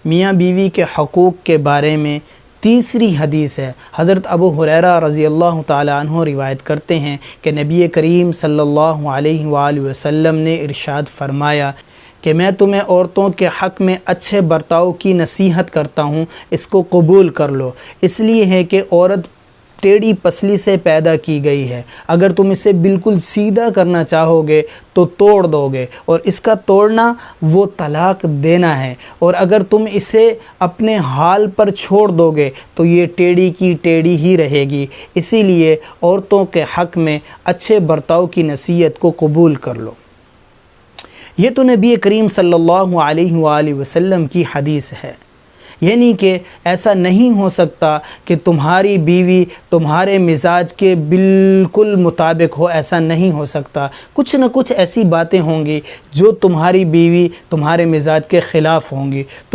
میاں بیوی کے حقوق کے بارے میں تیسری حدیث ہے۔ حضرت ابو ہریرہ رضی اللہ تعالی عنہ روایت کرتے ہیں کہ نبی کریم صلی اللہ علیہ وآلہ وسلم نے ارشاد فرمایا کہ میں تمہیں عورتوں کے حق میں اچھے برتاؤ کی نصیحت کرتا ہوں، اس کو قبول کر لو۔ اس لیے ہے کہ عورت ٹیڑھی پسلی سے پیدا کی گئی ہے، اگر تم اسے بالکل سیدھا کرنا چاہو گے تو توڑ دو گے، اور اس کا توڑنا وہ طلاق دینا ہے، اور اگر تم اسے اپنے حال پر چھوڑ دو گے تو یہ ٹیڑھی کی ٹیڑھی ہی رہے گی۔ اسی لیے عورتوں کے حق میں اچھے برتاؤ کی نصیحت کو قبول کر لو۔ یہ تو نبی کریم صلی اللہ علیہ وآلہ وسلم کی حدیث ہے، یعنی کہ ایسا نہیں ہو سکتا کہ تمہاری بیوی تمہارے مزاج کے بالکل مطابق ہو، ایسا نہیں ہو سکتا۔ کچھ نہ کچھ ایسی باتیں ہوں گی جو تمہاری بیوی تمہارے مزاج کے خلاف ہوں گی۔